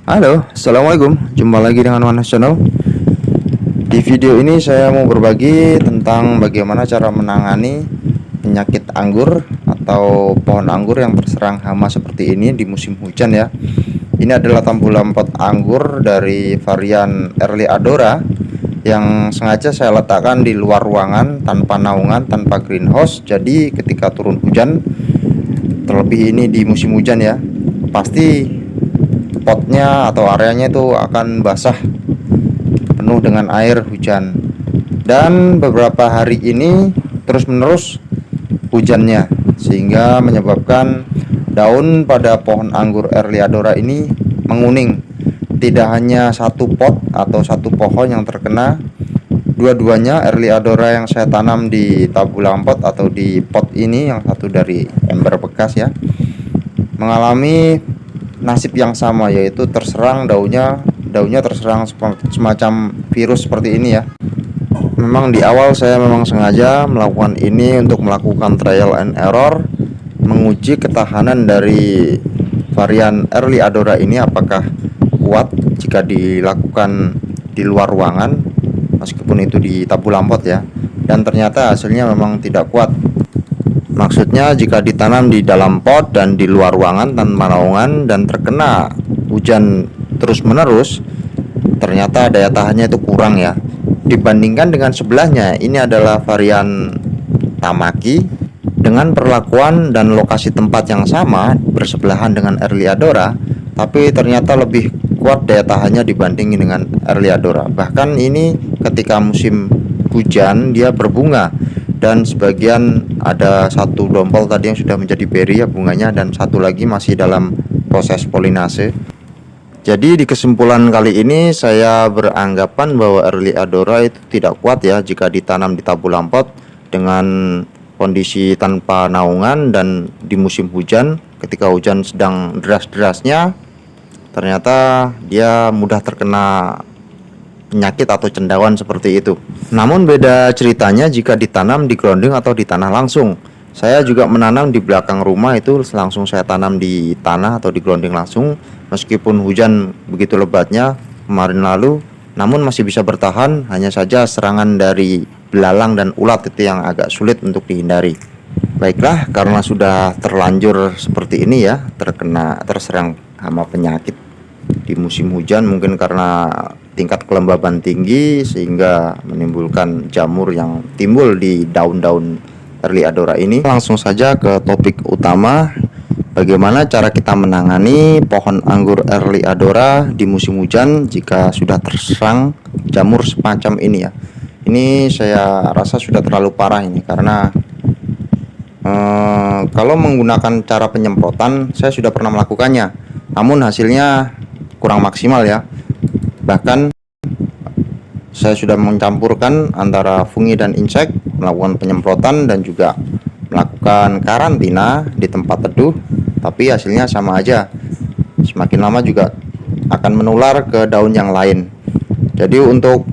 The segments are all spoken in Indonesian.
Halo, assalamualaikum. Jumpa lagi dengan Wanas Channel. Di video ini saya mau berbagi tentang bagaimana cara menangani penyakit anggur atau pohon anggur yang terserang hama seperti ini di musim hujan ya. Ini adalah tambulan pot anggur dari varian Early Adora yang sengaja saya letakkan di luar ruangan tanpa naungan, tanpa greenhouse. Jadi ketika turun hujan, terlebih ini di musim hujan ya, pasti potnya atau areanya itu akan basah penuh dengan air hujan. Dan beberapa hari ini terus menerus hujannya, sehingga menyebabkan daun pada pohon anggur Early Adora ini menguning. Tidak hanya satu pot atau satu pohon yang terkena, dua-duanya Early Adora yang saya tanam di tabulang pot atau di pot ini, yang satu dari ember bekas ya, mengalami nasib yang sama, yaitu terserang daunnya terserang semacam virus seperti ini ya. Memang di awal saya memang sengaja melakukan ini untuk melakukan trial and error, menguji ketahanan dari varian Early Adora ini apakah kuat jika dilakukan di luar ruangan meskipun itu di tabulang pot ya. Dan ternyata hasilnya memang tidak kuat. Maksudnya jika ditanam di dalam pot dan di luar ruangan tanpa naungan dan terkena hujan terus-menerus, ternyata daya tahannya itu kurang ya. Dibandingkan dengan sebelahnya, ini adalah varian Tamaki dengan perlakuan dan lokasi tempat yang sama bersebelahan dengan Early Adora, tapi ternyata lebih kuat daya tahannya dibandingin dengan Early Adora. Bahkan ini ketika musim hujan dia berbunga, dan sebagian ada satu dompol tadi yang sudah menjadi beri ya bunganya, dan satu lagi masih dalam proses polinase. Jadi di kesimpulan kali ini saya beranggapan bahwa Early Adora itu tidak kuat ya jika ditanam di tabulang pot dengan kondisi tanpa naungan dan di musim hujan. Ketika hujan sedang deras-derasnya, ternyata dia mudah terkena penyakit atau cendawan seperti itu. Namun beda ceritanya jika ditanam di grounding atau di tanah langsung. Saya juga menanam di belakang rumah, itu langsung saya tanam di tanah atau di grounding langsung. Meskipun hujan begitu lebatnya kemarin lalu, namun masih bisa bertahan. Hanya saja serangan dari belalang dan ulat itu yang agak sulit untuk dihindari. Baiklah, karena sudah terlanjur seperti ini ya, terserang hama penyakit di musim hujan, mungkin karena tingkat kelembaban tinggi sehingga menimbulkan jamur yang timbul di daun-daun Early Adora ini. Langsung saja ke topik utama, bagaimana cara kita menangani pohon anggur Early Adora di musim hujan jika sudah terserang jamur semacam ini ya. Ini saya rasa sudah terlalu parah ini, karena kalau menggunakan cara penyemprotan saya sudah pernah melakukannya, namun hasilnya kurang maksimal ya. Bahkan saya sudah mencampurkan antara fungi dan insek, melakukan penyemprotan dan juga melakukan karantina di tempat teduh, tapi hasilnya sama aja. Semakin lama juga akan menular ke daun yang lain. Jadi untuk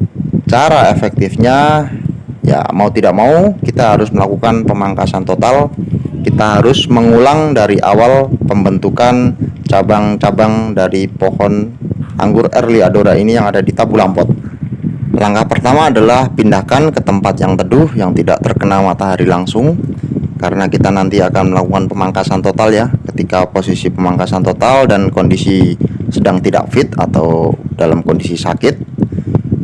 cara efektifnya ya, mau tidak mau kita harus melakukan pemangkasan total. Kita harus mengulang dari awal pembentukan cabang-cabang dari pohon anggur Early Adora ini yang ada di tabulang pot. Langkah pertama adalah pindahkan ke tempat yang teduh yang tidak terkena matahari langsung, karena kita nanti akan melakukan pemangkasan total ya. Ketika posisi pemangkasan total dan kondisi sedang tidak fit atau dalam kondisi sakit,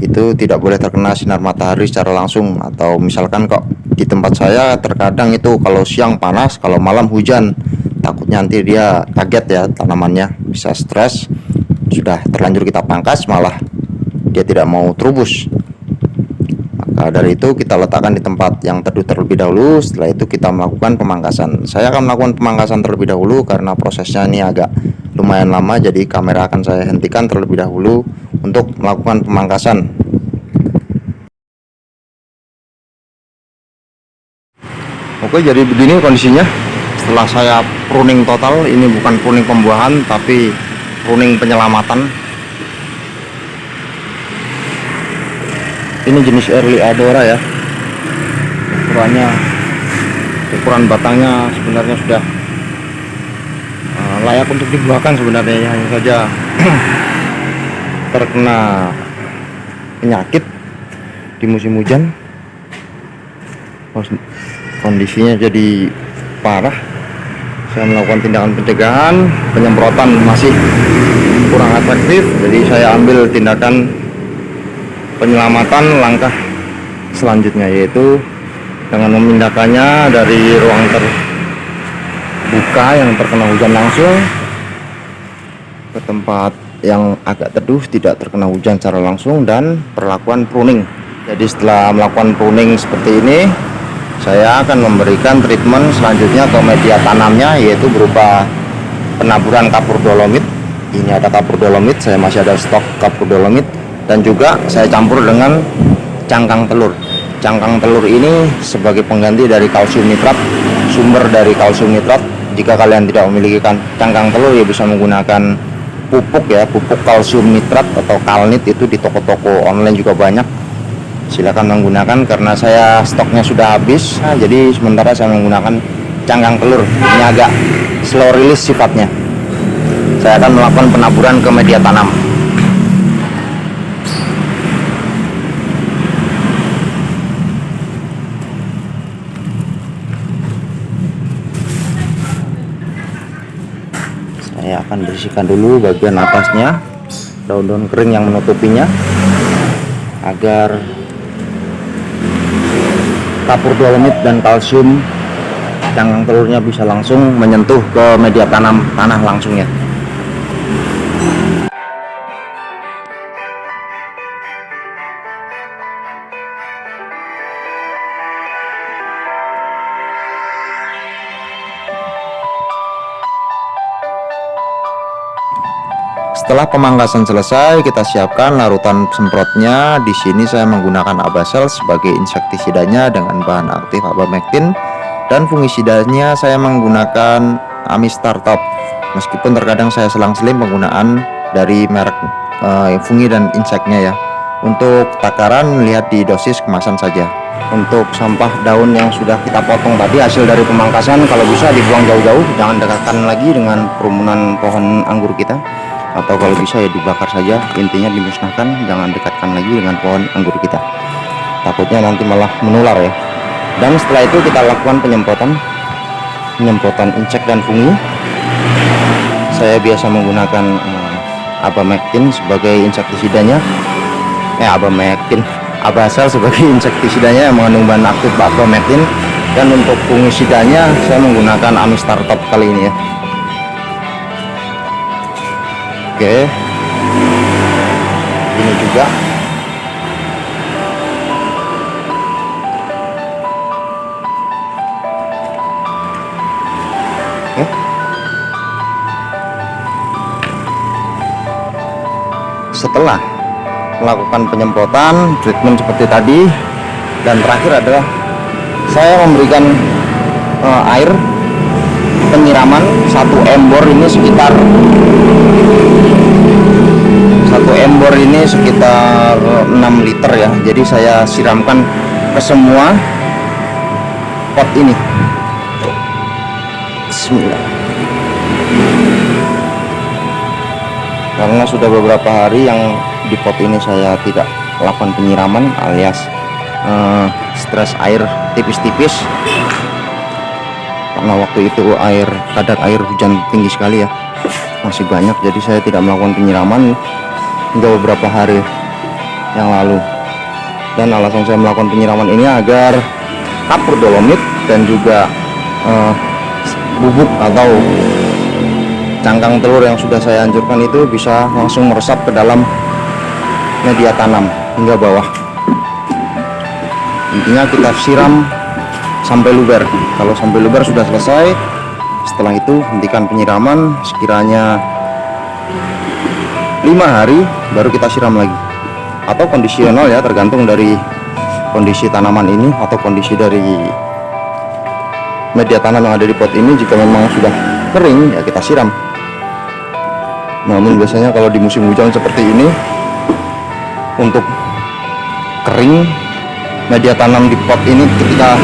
itu tidak boleh terkena sinar matahari secara langsung. Atau misalkan kok di tempat saya terkadang itu kalau siang panas, kalau malam hujan, takutnya nanti dia kaget ya, tanamannya bisa stres. Sudah terlanjur kita pangkas malah dia tidak mau terubus. Maka dari itu kita letakkan di tempat yang teduh terlebih dahulu. Setelah itu kita melakukan pemangkasan. Saya akan melakukan pemangkasan terlebih dahulu karena prosesnya ini agak lumayan lama, jadi kamera akan saya hentikan terlebih dahulu untuk melakukan pemangkasan. Oke, jadi begini kondisinya setelah saya pruning total. Ini bukan pruning pembuahan tapi pruning penyelamatan. Ini jenis Early Adora ya. Ukuran batangnya sebenarnya sudah layak untuk dibuahkan sebenarnya, hanya saja terkena penyakit di musim hujan. Kondisinya jadi parah. Saya melakukan tindakan pencegahan, penyemprotan masih kurang efektif, jadi saya ambil tindakan penyelamatan. Langkah selanjutnya yaitu dengan memindahkannya dari ruang terbuka yang terkena hujan langsung ke tempat yang agak teduh, tidak terkena hujan secara langsung, dan perlakuan pruning. Jadi setelah melakukan pruning seperti ini, saya akan memberikan treatment selanjutnya ke media tanamnya, yaitu berupa penaburan kapur dolomit. Ini ada kapur dolomit, saya masih ada stok kapur dolomit, dan juga saya campur dengan cangkang telur. Cangkang telur ini sebagai pengganti dari kalsium nitrat, sumber dari kalsium nitrat. Jika kalian tidak memiliki cangkang telur, ya bisa menggunakan pupuk ya, pupuk kalsium nitrat atau kalnit, itu di toko-toko online juga banyak. Silakan menggunakan, karena saya stoknya sudah habis. Nah, jadi sementara saya menggunakan cangkang telur. Ini agak slow release sifatnya. Saya akan melakukan penaburan ke media tanam. Saya akan bersihkan dulu bagian atasnya, daun-daun kering yang menutupinya, agar kapur dolomit dan kalsium cangkang telurnya bisa langsung menyentuh ke media tanam tanah langsung ya. Setelah pemangkasan selesai, kita siapkan larutan semprotnya. Di sini saya menggunakan Abasel sebagai insektisidanya dengan bahan aktif abamectin, dan fungisidanya saya menggunakan Amistar Top. Meskipun terkadang saya selang-seling penggunaan dari merek fungi dan inseknya ya. Untuk takaran lihat di dosis kemasan saja. Untuk sampah daun yang sudah kita potong tadi hasil dari pemangkasan, kalau bisa dibuang jauh-jauh, jangan dekatkan lagi dengan kerumunan pohon anggur kita. Atau kalau bisa ya dibakar saja, intinya dimusnahkan, jangan dekatkan lagi dengan pohon anggur kita, takutnya nanti malah menular ya. Dan setelah itu kita lakukan penyemprotan insek dan fungi. Saya biasa menggunakan abamectin sebagai insektisidanya, Abasel sebagai insektisidanya yang mengandung bahan aktif abamectin, dan untuk fungisidanya saya menggunakan Amistar Top kali ini ya. Oke, ini juga oke. Setelah melakukan penyemprotan, treatment seperti tadi, dan terakhir adalah saya memberikan air penyiraman. Satu embor ini sekitar 6 liter ya. Jadi saya siramkan ke semua pot ini. Bismillah. Karena sudah beberapa hari yang di pot ini saya tidak lakukan penyiraman, alias stres air tipis-tipis, karena waktu itu kadar air hujan tinggi sekali ya, masih banyak. Jadi saya tidak melakukan penyiraman hingga beberapa hari yang lalu. Dan alasan saya melakukan penyiraman ini agar kapur dolomit dan juga bubuk atau cangkang telur yang sudah saya hancurkan itu bisa langsung meresap ke dalam media tanam hingga bawah. Intinya kita siram sampai luber. Kalau sampai luber sudah selesai. Setelah itu hentikan penyiraman sekiranya 5 hari, baru kita siram lagi, atau kondisional ya, tergantung dari kondisi tanaman ini atau kondisi dari media tanam yang ada di pot ini. Jika memang sudah kering ya kita siram. Namun biasanya kalau di musim hujan seperti ini, untuk kering media tanam di pot ini ketika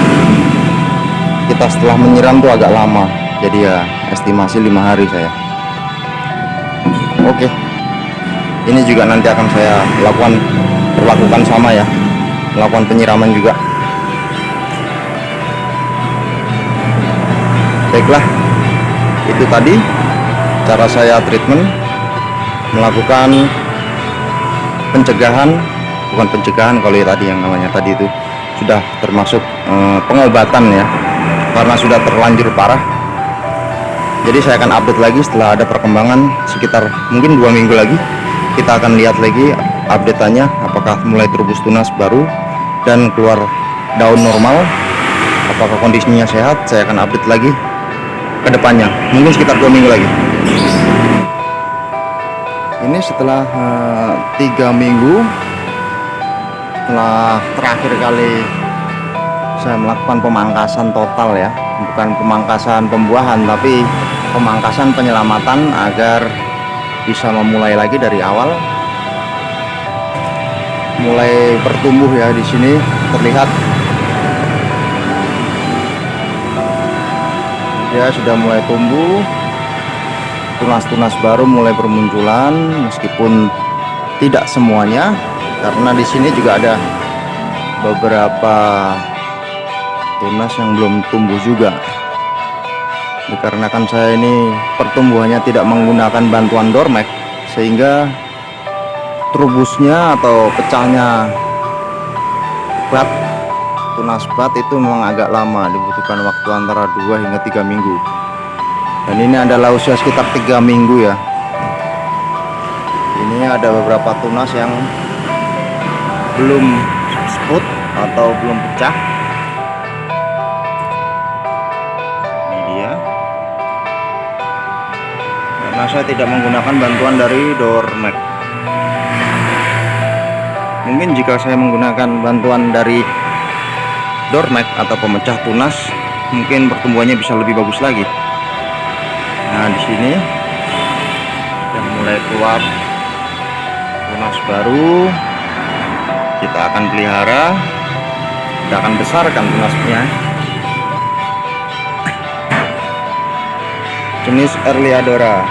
kita setelah menyiram tuh agak lama. Jadi ya estimasi 5 hari saya. Oke. Ini juga nanti akan saya lakukan sama ya, melakukan penyiraman juga. Baiklah, itu tadi cara saya treatment, melakukan pencegahan, bukan pencegahan kalau ya tadi yang namanya tadi itu sudah termasuk pengobatan ya, karena sudah terlanjur parah. Jadi saya akan update lagi setelah ada perkembangan, sekitar mungkin 2 minggu lagi kita akan lihat lagi update-nya, apakah mulai terubus tunas baru dan keluar daun normal, apakah kondisinya sehat. Saya akan update lagi ke depannya, mungkin sekitar 2 minggu lagi. Ini setelah 3 minggu setelah terakhir kali saya melakukan pemangkasan total ya, bukan pemangkasan pembuahan tapi pemangkasan penyelamatan agar bisa memulai lagi dari awal. Mulai bertumbuh ya, di sini terlihat dia sudah mulai tumbuh, tunas-tunas baru mulai bermunculan, meskipun tidak semuanya, karena di sini juga ada beberapa tunas yang belum tumbuh juga. Dikarenakan saya ini pertumbuhannya tidak menggunakan bantuan Dormek, sehingga terubusnya atau pecahnya tunas bat itu memang agak lama, dibutuhkan waktu antara 2 hingga 3 minggu. Dan ini adalah usia sekitar 3 minggu ya. Ini ada beberapa tunas yang belum sprout atau belum pecah. Ini dia. Karena saya tidak menggunakan bantuan dari Dormek. Mungkin jika saya menggunakan bantuan dari Dormek atau pemecah tunas, mungkin pertumbuhannya bisa lebih bagus lagi. Nah, di sini sudah mulai keluar tunas baru. Kita akan pelihara, kita akan besarkan tunasnya. Jenis Erliadora.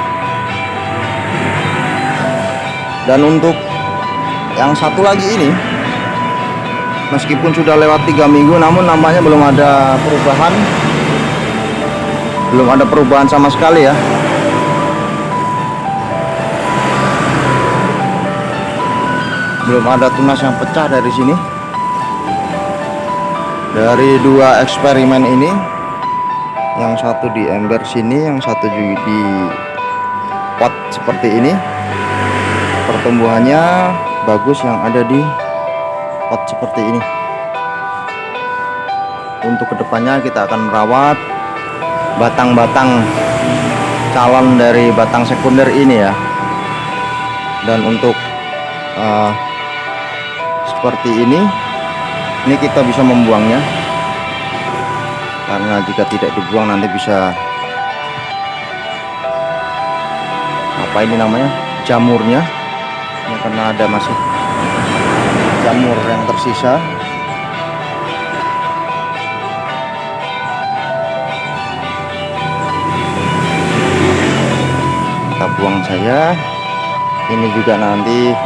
Dan untuk yang satu lagi ini, meskipun sudah lewat 3 minggu, namun nampaknya belum ada perubahan. Belum ada perubahan sama sekali ya. Belum ada tunas yang pecah dari sini. Dari 2 eksperimen ini, yang satu di ember sini, yang satu juga di pot seperti ini, pertumbuhannya bagus yang ada di pot seperti ini. Untuk kedepannya kita akan merawat batang-batang calon dari batang sekunder ini ya. Dan untuk seperti ini kita bisa membuangnya, karena jika tidak dibuang nanti bisa apa ini namanya, jamurnya ya, karena ada masih jamur yang tersisa. Kita buang saja. Ini juga nanti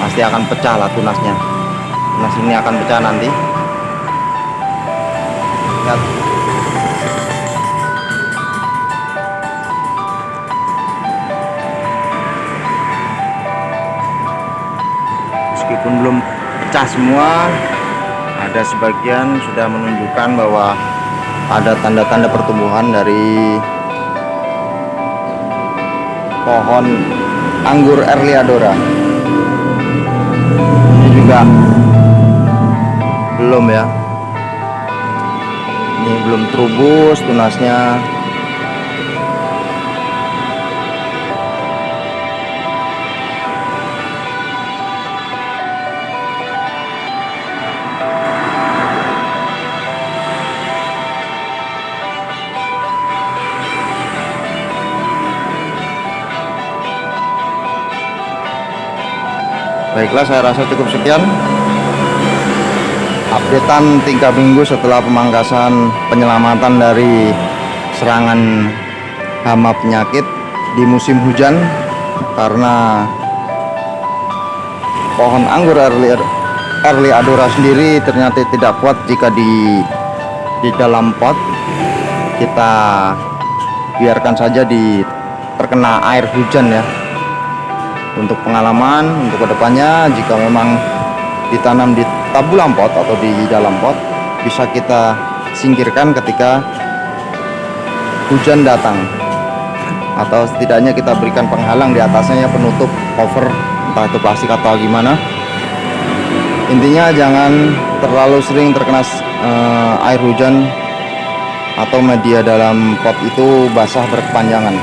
pasti akan pecah lah tunasnya. Tunas ini akan pecah nanti. Lihat. Meskipun belum pecah semua, ada sebagian sudah menunjukkan bahwa ada tanda-tanda pertumbuhan dari pohon anggur Erliadora. Ini juga belum ya, ini belum terubus tunasnya. Baiklah, saya rasa cukup sekian updatean 3 minggu setelah pemangkasan penyelamatan dari serangan hama penyakit di musim hujan, karena pohon anggur early adora sendiri ternyata tidak kuat jika di dalam pot. Kita biarkan saja terkena air hujan ya. Untuk pengalaman untuk kedepannya, jika memang ditanam di tabulam pot atau di dalam pot, bisa kita singkirkan ketika hujan datang, atau setidaknya kita berikan penghalang di atasnya ya, penutup cover, entah itu plastik atau gimana. Intinya jangan terlalu sering terkena air hujan atau media dalam pot itu basah berkepanjangan.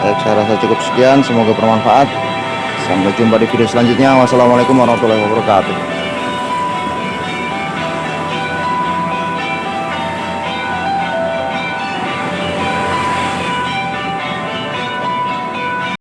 Baik, saya rasa cukup sekian, semoga bermanfaat. Sampai jumpa di video selanjutnya. Wassalamualaikum warahmatullahi wabarakatuh.